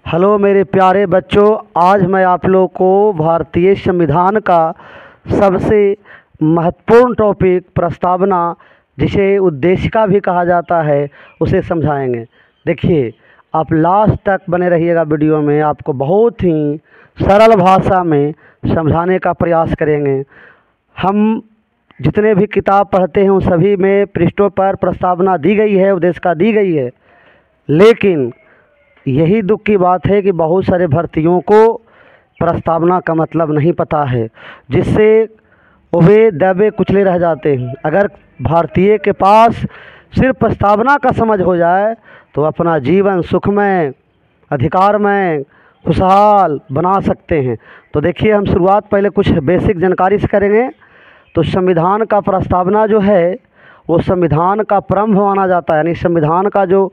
Hello मेरे प्यारे बच्चों, आज मैं आप लोग को भारतीय संविधान का सबसे महत्वपूर्ण टॉपिक प्रस्तावना, जिसे उद्देशिका भी कहा जाता है, उसे समझाएंगे। देखिए, आप लास्ट तक बने रहिएगा। वीडियो में आपको बहुत ही सरल भाषा में समझाने का प्रयास करेंगे। हम जितने भी किताब पढ़ते हैं उन सभी में पृष्ठों पर प्रस्तावना दी गई है, उद्देशिका दी गई है, लेकिन यही दुख की बात है कि बहुत सारे भर्तियों को प्रस्तावना का मतलब नहीं पता है, जिससे वे दबे कुचले रह जाते हैं। अगर भारतीय के पास सिर्फ प्रस्तावना का समझ हो जाए तो अपना जीवन सुखमय, अधिकारमय, खुशहाल बना सकते हैं। तो देखिए, हम शुरुआत पहले कुछ बेसिक जानकारी से करेंगे। तो संविधान का प्रस्तावना जो है वो संविधान का प्रारंभ माना जाता है, यानी संविधान का जो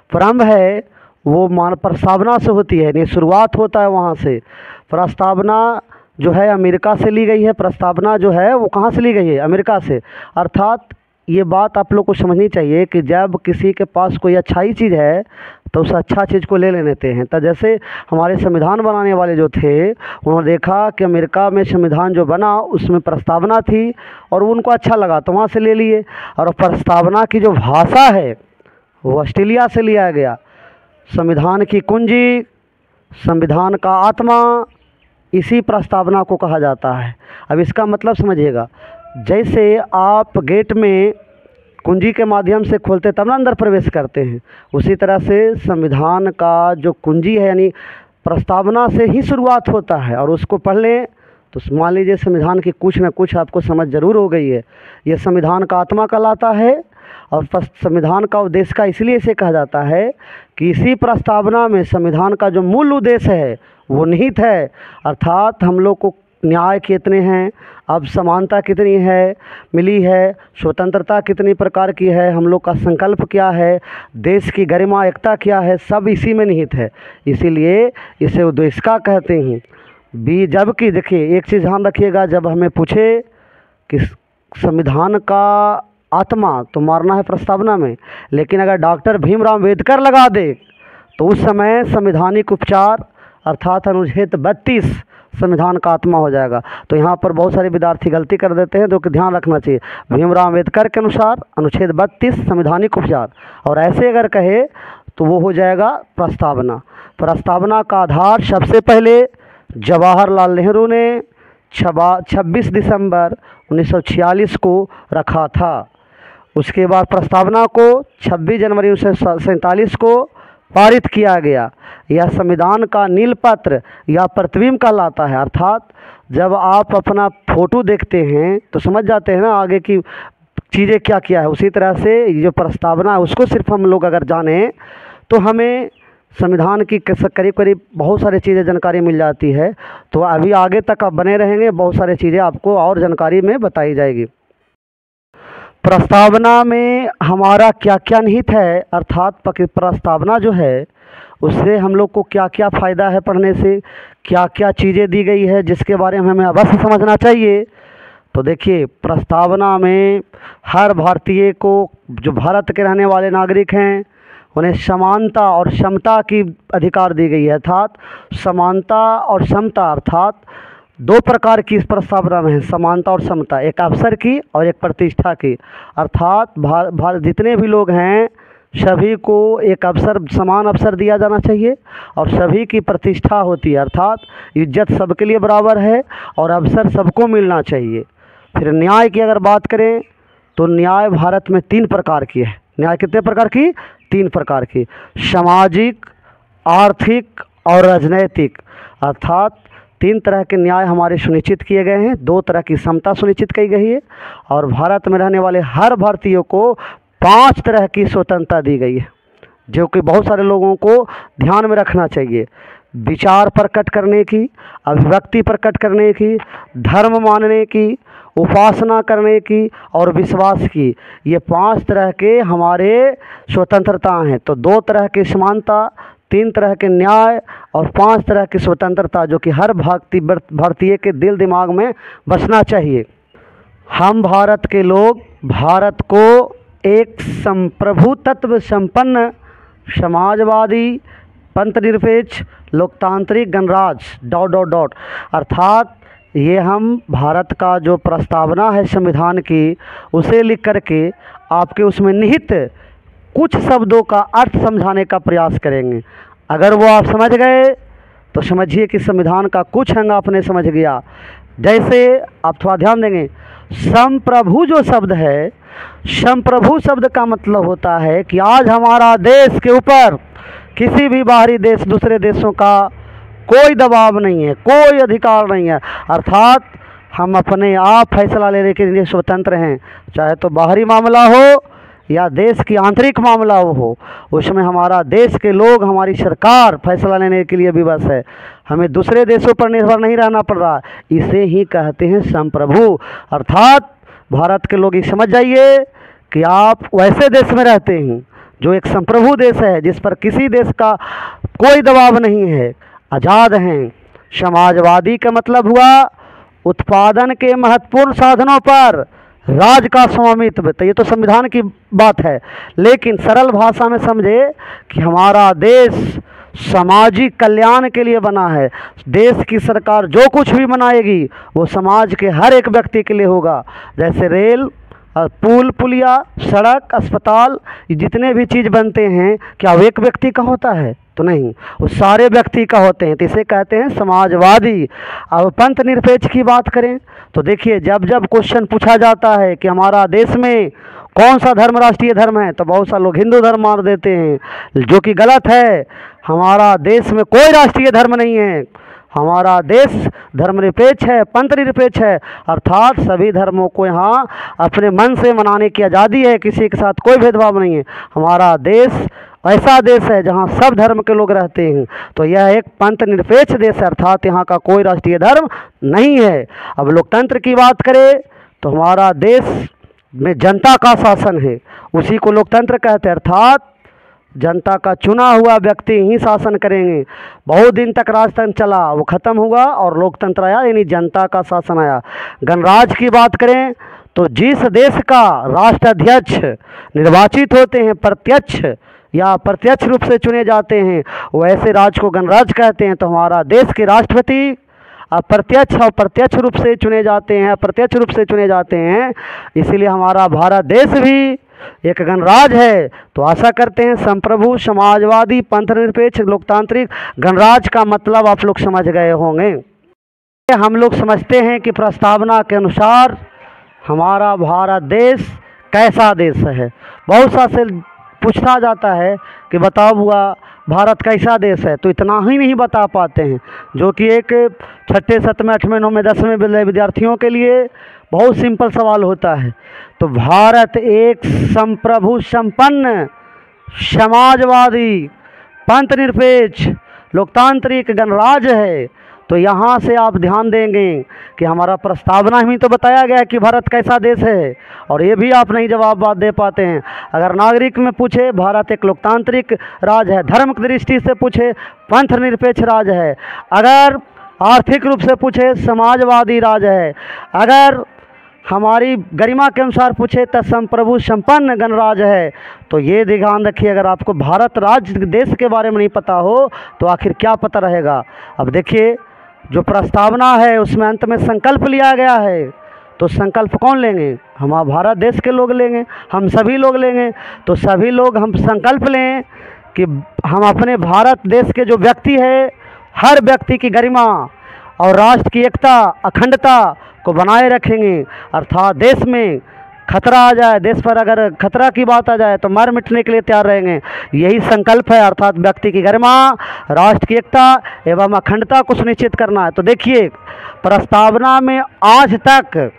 प्रारंभ है वो प्रस्तावना से होती है, यानी शुरुआत होता है वहाँ से। प्रस्तावना जो है अमेरिका से ली गई है। प्रस्तावना जो है वो कहाँ से ली गई है? अमेरिका से। अर्थात ये बात आप लोग को समझनी चाहिए कि जब किसी के पास कोई अच्छाई चीज़ है तो उस अच्छा चीज़ को ले लेते हैं। तो जैसे हमारे संविधान बनाने वाले जो थे, उन्होंने देखा कि अमेरिका में संविधान जो बना उसमें प्रस्तावना थी और उनको अच्छा लगा तो वहाँ से ले लिए। और प्रस्तावना की जो भाषा है वो ऑस्ट्रेलिया से लिया गया। संविधान की कुंजी, संविधान का आत्मा, इसी प्रस्तावना को कहा जाता है। अब इसका मतलब समझिएगा, जैसे आप गेट में कुंजी के माध्यम से खोलते तब ना अंदर प्रवेश करते हैं, उसी तरह से संविधान का जो कुंजी है यानी प्रस्तावना से ही शुरुआत होता है। और उसको पढ़ लें तो मान लीजिए संविधान की कुछ न कुछ आपको समझ ज़रूर हो गई है। ये संविधान का आत्मा कहलाता है। और संविधान का उद्देश्य का इसलिए इसे कहा जाता है कि इसी प्रस्तावना में संविधान का जो मूल उद्देश्य है वो निहित है। अर्थात हम लोग को न्याय कितने हैं, अब समानता कितनी है मिली है, स्वतंत्रता कितनी प्रकार की है, हम लोग का संकल्प क्या है, देश की गरिमा एकता क्या है, सब इसी में निहित है। इसीलिए इसे उद्देशिका कहते हैं। जबकि देखिए, एक चीज़ ध्यान रखिएगा, जब हमें पूछे कि संविधान का आत्मा तो मारना है प्रस्तावना में, लेकिन अगर डॉक्टर भीमराव अम्बेडकर लगा दे तो उस समय संवैधानिक उपचार अर्थात अनुच्छेद 32 संविधान का आत्मा हो जाएगा। तो यहाँ पर बहुत सारे विद्यार्थी गलती कर देते हैं, जो कि ध्यान रखना चाहिए। भीमराव अम्बेडकर के अनुसार अनुच्छेद 32 संवैधानिक उपचार, और ऐसे अगर कहे तो वो हो जाएगा प्रस्तावना। प्रस्तावना का आधार सबसे पहले जवाहरलाल नेहरू ने 26 दिसंबर 1946 को रखा था। उसके बाद प्रस्तावना को 26 जनवरी 1947 को पारित किया गया। यह संविधान का नील पत्र या प्रतिबिंब कहलाता है। अर्थात जब आप अपना फोटो देखते हैं तो समझ जाते हैं ना आगे की चीज़ें क्या क्या है। उसी तरह से जो प्रस्तावना है उसको सिर्फ हम लोग अगर जाने तो हमें संविधान की करीब करीब बहुत सारी चीज़ें जानकारी मिल जाती है। तो अभी आगे तक आप बने रहेंगे, बहुत सारी चीज़ें आपको और जानकारी में बताई जाएगी। प्रस्तावना में हमारा क्या क्या निहित है, अर्थात प्रस्तावना जो है उससे हम लोग को क्या क्या फ़ायदा है, पढ़ने से क्या क्या चीज़ें दी गई है जिसके बारे में हमें अवश्य समझना चाहिए। तो देखिए, प्रस्तावना में हर भारतीय को, जो भारत के रहने वाले नागरिक हैं, उन्हें समानता और समता की अधिकार दी गई है। अर्थात समानता और समता, अर्थात दो प्रकार की इस प्रस्तावना में है, समानता और समता, एक अवसर की और एक प्रतिष्ठा की। अर्थात जितने भी लोग हैं सभी को एक अवसर, समान अवसर दिया जाना चाहिए और सभी की प्रतिष्ठा होती है। अर्थात इज्जत सबके लिए बराबर है और अवसर सबको मिलना चाहिए। फिर न्याय की अगर बात करें तो न्याय भारत में 3 प्रकार की है। न्याय कितने प्रकार की? 3 प्रकार की, सामाजिक, आर्थिक और राजनैतिक। अर्थात 3 तरह के न्याय हमारे सुनिश्चित किए गए हैं। 2 तरह की समता सुनिश्चित की गई है और भारत में रहने वाले हर भारतीयों को 5 तरह की स्वतंत्रता दी गई है, जो कि बहुत सारे लोगों को ध्यान में रखना चाहिए। विचार प्रकट करने की, अभिव्यक्ति प्रकट करने की, धर्म मानने की, उपासना करने की और विश्वास की, ये 5 तरह के हमारे स्वतंत्रता हैं। तो 2 तरह की समानता, 3 तरह के न्याय और 5 तरह की स्वतंत्रता, जो कि हर भारतीय के दिल दिमाग में बसना चाहिए। हम भारत के लोग भारत को एक संप्रभुत्व संपन्न, समाजवादी, पंथ निरपेक्ष लोकतांत्रिक गणराज डॉट डॉट डॉट। अर्थात ये हम भारत का जो प्रस्तावना है संविधान की, उसे लिख करके आपके उसमें निहित कुछ शब्दों का अर्थ समझाने का प्रयास करेंगे। अगर वो आप समझ गए तो समझिए कि संविधान का कुछ अंग आपने समझ गया। जैसे आप थोड़ा ध्यान देंगे, संप्रभु जो शब्द है, संप्रभु शब्द का मतलब होता है कि आज हमारा देश के ऊपर किसी भी बाहरी देश, दूसरे देशों का कोई दबाव नहीं है, कोई अधिकार नहीं है। अर्थात हम अपने आप फैसला लेने के लिए स्वतंत्र हैं, चाहे तो बाहरी मामला हो या देश की आंतरिक मामला हो, उसमें हमारा देश के लोग, हमारी सरकार फैसला लेने के लिए विवश है। हमें दूसरे देशों पर निर्भर नहीं रहना पड़ रहा। इसे ही कहते हैं संप्रभु। अर्थात भारत के लोग ये समझ जाइए कि आप वैसे देश में रहते हैं जो एक संप्रभु देश है, जिस पर किसी देश का कोई दबाव नहीं है, आज़ाद हैं। समाजवादी का मतलब हुआ उत्पादन के महत्वपूर्ण साधनों पर राज का स्वामित्व। तो ये तो संविधान की बात है, लेकिन सरल भाषा में समझे कि हमारा देश सामाजिक कल्याण के लिए बना है। देश की सरकार जो कुछ भी बनाएगी वो समाज के हर एक व्यक्ति के लिए होगा। जैसे रेल, पुल, पुलिया, सड़क, अस्पताल, ये जितने भी चीज़ बनते हैं, क्या वो एक व्यक्ति का होता है? तो नहीं, वो सारे व्यक्ति का होते हैं। तो इसे कहते हैं समाजवादी। अब पंथ निरपेक्ष की बात करें तो देखिए, जब जब क्वेश्चन पूछा जाता है कि हमारा देश में कौन सा धर्म राष्ट्रीय धर्म है, तो बहुत सारे लोग हिंदू धर्म मान देते हैं, जो कि गलत है। हमारा देश में कोई राष्ट्रीय धर्म नहीं है, हमारा देश धर्मनिरपेक्ष है, पंथ निरपेक्ष है। अर्थात सभी धर्मों को यहाँ अपने मन से मनाने की आज़ादी है, किसी के साथ कोई भेदभाव नहीं है। हमारा देश ऐसा देश है जहाँ सब धर्म के लोग रहते हैं। तो यह एक पंथ निरपेक्ष देश है, अर्थात यहाँ का कोई राष्ट्रीय धर्म नहीं है। अब लोकतंत्र की बात करें तो हमारा देश में जनता का शासन है, उसी को लोकतंत्र कहते हैं। अर्थात जनता का चुना हुआ व्यक्ति ही शासन करेंगे। बहुत दिन तक राजतंत्र चला, वो ख़त्म हुआ और लोकतंत्र आया, यानी जनता का शासन आया। गणराज्य की बात करें तो जिस देश का राष्ट्राध्यक्ष निर्वाचित होते हैं, प्रत्यक्ष या प्रत्यक्ष रूप से चुने जाते हैं, वैसे राज्य को गणराज्य कहते हैं। तो हमारा देश के राष्ट्रपति अप्रत्यक्ष और प्रत्यक्ष रूप से चुने जाते हैं, अप्रत्यक्ष रूप से चुने जाते हैं। इसीलिए हमारा भारत देश भी एक गणराज्य है। तो आशा करते हैं संप्रभु, समाजवादी, पंथ निरपेक्ष, लोकतांत्रिक, गणराज्य का मतलब आप लोग समझ गए होंगे। हम लोग समझते हैं कि प्रस्तावना के अनुसार हमारा भारत देश कैसा देश है। बहुत सा से पूछा जाता है कि बताओ हुआ भारत कैसा देश है, तो इतना ही नहीं बता पाते हैं, जो कि एक छठे, सातवें, आठवें, नौवें, 10वें विद्यार्थियों के लिए बहुत सिंपल सवाल होता है। तो भारत एक संप्रभु, संपन्न, समाजवादी, पंथ निरपेक्ष, लोकतांत्रिक गणराज्य है। तो यहाँ से आप ध्यान देंगे कि हमारा प्रस्तावना में तो बताया गया है कि भारत कैसा देश है, और ये भी आप नहीं जवाब बात दे पाते हैं। अगर नागरिक में पूछे भारत एक लोकतांत्रिक राज्य है, धर्म की दृष्टि से पूछे पंथ निरपेक्ष राज्य है, अगर आर्थिक रूप से पूछे समाजवादी राज्य है, अगर हमारी गरिमा के अनुसार पूछे तो संप्रभु, संपन्न गणराज्य है। तो ये ध्यान रखिए, अगर आपको भारत राज्य देश के बारे में नहीं पता हो तो आखिर क्या पता रहेगा। अब देखिए, जो प्रस्तावना है उसमें अंत में संकल्प लिया गया है, तो संकल्प कौन लेंगे? हम भारत देश के लोग लेंगे, हम सभी लोग लेंगे। तो सभी लोग हम संकल्प लें कि हम अपने भारत देश के जो व्यक्ति है, हर व्यक्ति की गरिमा और राष्ट्र की एकता, अखंडता को बनाए रखेंगे। अर्थात देश में खतरा आ जाए, देश पर अगर खतरा की बात आ जाए तो मर मिटने के लिए तैयार रहेंगे। यही संकल्प है। अर्थात व्यक्ति की गरिमा, राष्ट्र की एकता एवं अखंडता को सुनिश्चित करना है। तो देखिए, प्रस्तावना में आज तक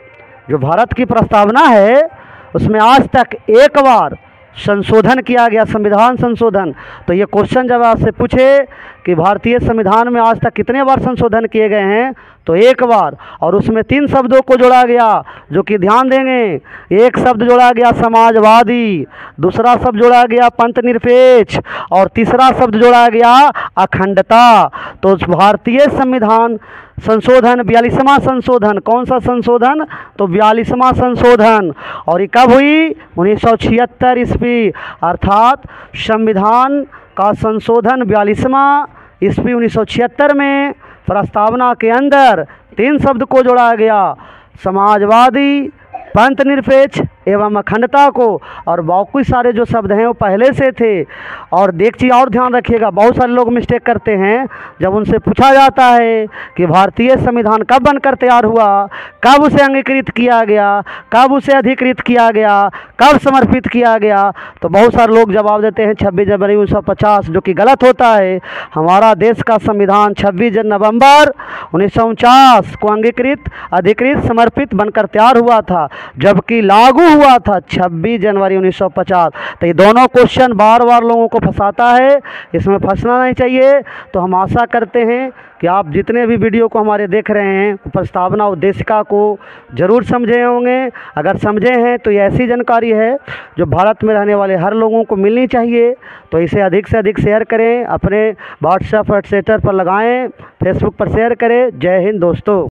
जो भारत की प्रस्तावना है उसमें आज तक एक बार संशोधन किया गया, संविधान संशोधन। तो ये क्वेश्चन जब आपसे पूछे कि भारतीय संविधान में आज तक कितने बार संशोधन किए गए हैं, तो एक बार, और उसमें 3 शब्दों को जोड़ा गया, जो कि ध्यान देंगे, एक शब्द जोड़ा गया समाजवादी, दूसरा शब्द जोड़ा गया पंथ निरपेक्ष, और तीसरा शब्द जोड़ा गया अखंडता। तो भारतीय संविधान संशोधन 42वां संशोधन, कौन सा संशोधन? तो 42वां संशोधन। और ये कब हुई? 1976 ईस्वी। अर्थात संविधान का संशोधन 42वां ईस्वी 1976 में प्रस्तावना के अंदर 3 शब्द को जोड़ा गया, समाजवादी, पंथ निरपेक्ष एवं अखंडता को, और बाकी सारे जो शब्द हैं वो पहले से थे। और एक चीज़ और ध्यान रखिएगा, बहुत सारे लोग मिस्टेक करते हैं, जब उनसे पूछा जाता है कि भारतीय संविधान कब बनकर तैयार हुआ, कब उसे अंगीकृत किया गया, कब उसे अधिकृत किया गया, कब समर्पित किया गया, तो बहुत सारे लोग जवाब देते हैं 26 जनवरी 1950, जो कि गलत होता है। हमारा देश का संविधान 26 नवंबर 1949 को अंगीकृत, अधिकृत, समर्पित बनकर तैयार हुआ था, जबकि लागू हुआ था 26 जनवरी 1950। तो ये दोनों क्वेश्चन बार बार लोगों को फंसाता है, इसमें फंसना नहीं चाहिए। तो हम आशा करते हैं कि आप जितने भी वीडियो को हमारे देख रहे हैं, प्रस्तावना उद्देशिका को ज़रूर समझे होंगे। अगर समझे हैं तो ये ऐसी जानकारी है जो भारत में रहने वाले हर लोगों को मिलनी चाहिए। तो इसे अधिक से अधिक शेयर करें, अपने व्हाट्सएप और ट्विटर पर लगाएं, फेसबुक पर शेयर करें। जय हिंद दोस्तों।